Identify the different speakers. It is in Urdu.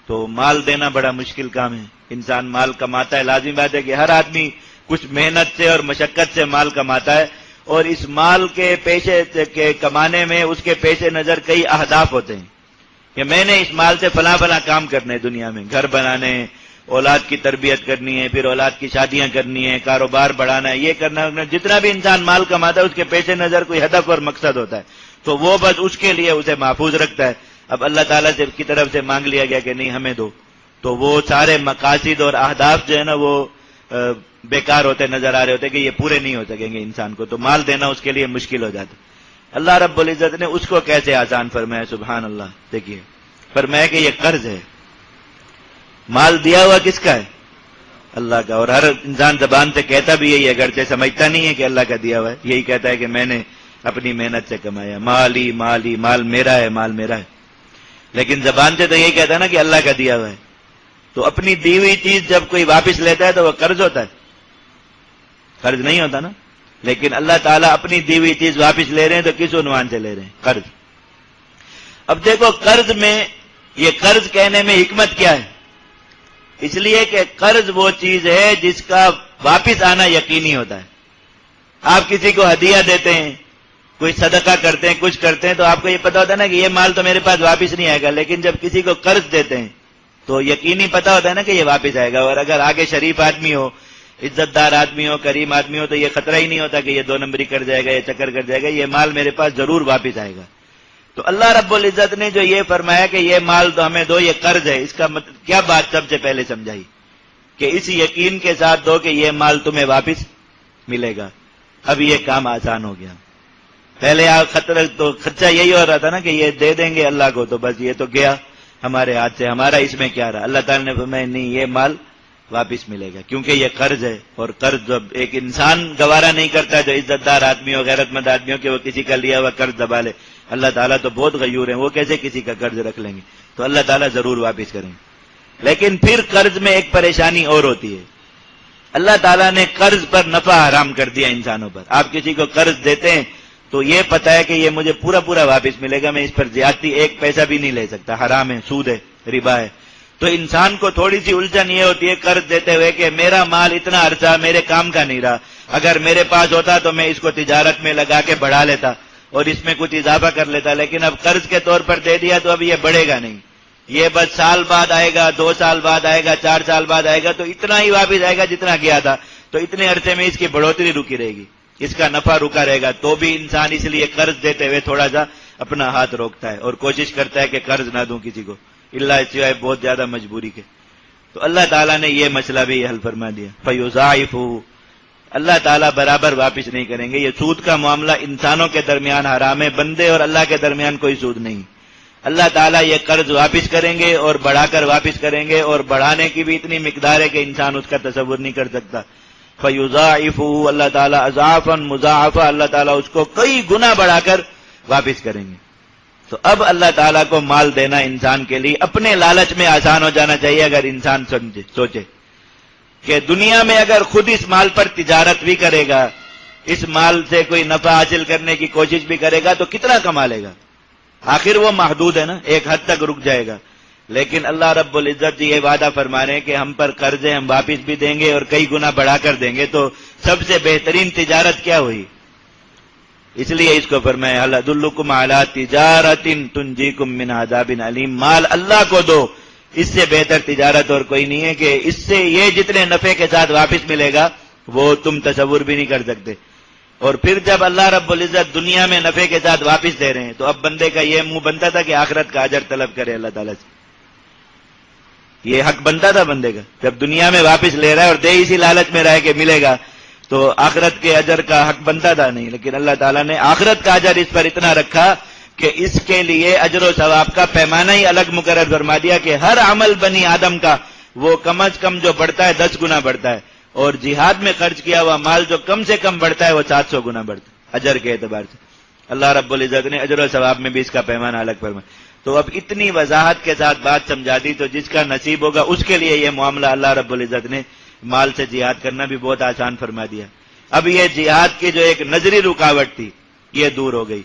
Speaker 1: تو مال دینا بڑا مشکل کام ہے. انسان مال کماتا ہے، لازمی بات ہے کہ ہر آدمی کچھ محنت سے اور مشقت سے مال کماتا ہے، اور اس مال کے پیشے کے کمانے میں اس کے پیش نظر کئی اہداف ہوتے ہیں کہ میں نے اس مال سے فلاں فلاں کام کرنے، دنیا میں گھر بنانے، اولاد کی تربیت کرنی ہے، پھر اولاد کی شادیاں کرنی ہے، کاروبار بڑھانا ہے، یہ کرنا. جتنا بھی انسان مال کماتا ہے اس کے پیش نظر کوئی ہدف اور مقصد ہوتا ہے، تو وہ بس اس کے لیے اسے محفوظ رکھتا ہے. اب اللہ تعالیٰ سے کی طرف سے مانگ لیا گیا کہ نہیں ہمیں دو، تو وہ سارے مقاصد اور اہداف جو ہے نا وہ بیکار ہوتے نظر آ رہے ہوتے کہ یہ پورے نہیں ہو سکیں گے انسان کو، تو مال دینا اس کے لیے مشکل ہو جاتا. اللہ رب العزت نے اس کو کیسے آسان فرمایا، سبحان اللہ. دیکھیے فرمایا کہ یہ قرض ہے، مال دیا ہوا کس کا ہے؟ اللہ کا. اور ہر انسان زبان سے کہتا بھی یہی ہے، اگرچہ سمجھتا نہیں ہے کہ اللہ کا دیا ہوا ہے، یہی کہتا ہے کہ میں نے اپنی محنت سے کمایا، مالی مالی، مال میرا ہے، مال میرا ہے. لیکن زبان سے تو یہی کہتا ہے نا کہ اللہ کا دیا ہوا ہے. تو اپنی دی ہوئی چیز جب کوئی واپس لیتا ہے تو وہ قرض ہوتا ہے، قرض نہیں ہوتا نا. لیکن اللہ تعالیٰ اپنی دی ہوئی چیز واپس لے رہے ہیں تو کس عنوان سے لے رہے ہیں؟ قرض. اب دیکھو قرض میں، یہ قرض کہنے میں حکمت کیا ہے؟ اس لیے کہ قرض وہ چیز ہے جس کا واپس آنا یقینی ہوتا ہے. آپ کسی کو ہدیہ دیتے ہیں، کوئی صدقہ کرتے ہیں، کچھ کرتے ہیں، تو آپ کو یہ پتا ہوتا ہے نا کہ یہ مال تو میرے پاس واپس نہیں آئے گا. لیکن جب کسی کو قرض دیتے ہیں تو یقینی پتا ہوتا ہے نا کہ یہ واپس آئے گا. اور اگر آگے شریف آدمی ہو، عزت دار آدمی ہو، کریم آدمی ہو، تو یہ خطرہ ہی نہیں ہوتا کہ یہ 2 نمبری کر جائے گا، یہ چکر کر جائے گا، یہ مال میرے پاس ضرور واپس آئے گا. تو اللہ رب العزت نے جو یہ فرمایا کہ یہ مال تو ہمیں دو، یہ قرض ہے، اس کا مطلب کیا بات سب سے پہلے سمجھائی کہ اس یقین کے ساتھ دو کہ یہ مال تمہیں واپس ملے گا. اب یہ کام آسان ہو گیا. پہلے خدشہ یہی ہو رہا تھا نا کہ یہ دے دیں گے اللہ کو تو بس یہ تو گیا ہمارے ہاتھ سے، ہمارا اس میں کیا رہا. اللہ تعالیٰ نے فرمایا نہیں، یہ مال واپس ملے گا کیونکہ یہ قرض ہے. اور قرض جب ایک انسان گوارا نہیں کرتا، جو عزت دار آدمی ہو، غیرت مند آدمی ہو، کہ وہ کسی کا لیا ہوا قرض دبا لے. اللہ تعالیٰ تو بہت غیور ہیں، وہ کیسے کسی کا قرض رکھ لیں گے؟ تو اللہ تعالیٰ ضرور واپس کریں گے. لیکن پھر قرض میں ایک پریشانی اور ہوتی ہے. اللہ تعالیٰ نے قرض پر نفع حرام کر دیا انسانوں پر. آپ کسی کو قرض دیتے ہیں تو یہ پتا ہے کہ یہ مجھے پورا پورا واپس ملے گا، میں اس پر زیادتی ایک پیسہ بھی نہیں لے سکتا، حرام ہے، سود ہے، ربا ہے. تو انسان کو تھوڑی سی الجھن یہ ہوتی ہے قرض دیتے ہوئے کہ میرا مال اتنا عرصہ میرے کام کا نہیں رہا، اگر میرے پاس ہوتا تو میں اس کو تجارت میں لگا کے بڑھا لیتا اور اس میں کچھ اضافہ کر لیتا، لیکن اب قرض کے طور پر دے دیا تو اب یہ بڑھے گا نہیں، یہ بس سال بعد آئے گا، 2 سال بعد آئے گا، 4 سال بعد آئے گا، تو اتنا ہی واپس آئے گا جتنا گیا تھا. تو اتنے عرصے میں اس کی بڑھوتری رکی رہے گی، اس کا نفع رکا رہے گا. تو بھی انسان اس لیے قرض دیتے ہوئے تھوڑا سا اپنا ہاتھ روکتا ہے اور کوشش کرتا ہے کہ قرض نہ دوں کسی کو، اللہ سوائے بہت زیادہ مجبوری کے. تو اللہ تعالیٰ نے یہ مسئلہ بھی حل فرما دیا. فَيُضَاعِفُهُ، اللہ تعالیٰ برابر واپس نہیں کریں گے. یہ سود کا معاملہ انسانوں کے درمیان حرام ہے، بندے اور اللہ کے درمیان کوئی سود نہیں. اللہ تعالیٰ یہ قرض واپس کریں گے اور بڑھا کر واپس کریں گے، اور بڑھانے کی بھی اتنی مقدار ہے کہ انسان اس کا تصور نہیں کر سکتا. فَيُضَاعِفُهُ، اللہ تعالیٰ اضعافاً مضاعفہ، اللہ تعالیٰ اس کو کئی گنا بڑھا کر واپس کریں گے. تو اب اللہ تعالیٰ کو مال دینا انسان کے لیے اپنے لالچ میں آسان ہو جانا چاہیے. اگر انسان سوچے کہ دنیا میں اگر خود اس مال پر تجارت بھی کرے گا، اس مال سے کوئی نفع حاصل کرنے کی کوشش بھی کرے گا تو کتنا کما لے گا؟ آخر وہ محدود ہے نا، ایک حد تک رک جائے گا. لیکن اللہ رب العزت یہ وعدہ فرما رہے ہیں کہ ہم پر قرض ہے، ہم واپس بھی دیں گے اور کئی گنا بڑھا کر دیں گے. تو سب سے بہترین تجارت کیا ہوئی؟ اس لیے اس کو فرمایا هل ادلکم علی تجارۃ تنجیکم من عذاب علیم. مال اللہ کو دو، اس سے بہتر تجارت اور کوئی نہیں ہے کہ اس سے یہ جتنے نفع کے ساتھ واپس ملے گا وہ تم تصور بھی نہیں کر سکتے. اور پھر جب اللہ رب العزت دنیا میں نفع کے ساتھ واپس دے رہے ہیں تو اب بندے کا یہ منہ بنتا تھا کہ آخرت کا اجر طلب کرے اللہ تعالیٰ سے. یہ حق بنتا تھا بندے کا، جب دنیا میں واپس لے رہا ہے اور دے اسی لالچ میں رہے کہ ملے گا تو آخرت کے اجر کا حق بنتا تھا نہیں. لیکن اللہ تعالیٰ نے آخرت کا اجر اس پر اتنا رکھا کہ اس کے لیے اجر و ثواب کا پیمانہ ہی الگ مقرر فرما دیا کہ ہر عمل بنی آدم کا وہ کم از کم جو بڑھتا ہے 10 گنا بڑھتا ہے، اور جہاد میں خرچ کیا ہوا مال جو کم سے کم بڑھتا ہے وہ 700 گنا بڑھتا ہے اجر کے اعتبار سے. اللہ رب العزت نے اجر و ثواب میں بھی اس کا پیمانہ الگ فرمایا. تو اب اتنی وضاحت کے ساتھ بات سمجھا دی، تو جس کا نصیب ہوگا اس کے لیے یہ معاملہ اللہ رب العزت نے مال سے جہاد کرنا بھی بہت آسان فرما دیا. اب یہ جہاد کی جو ایک نظری رکاوٹ تھی یہ دور ہو گئی.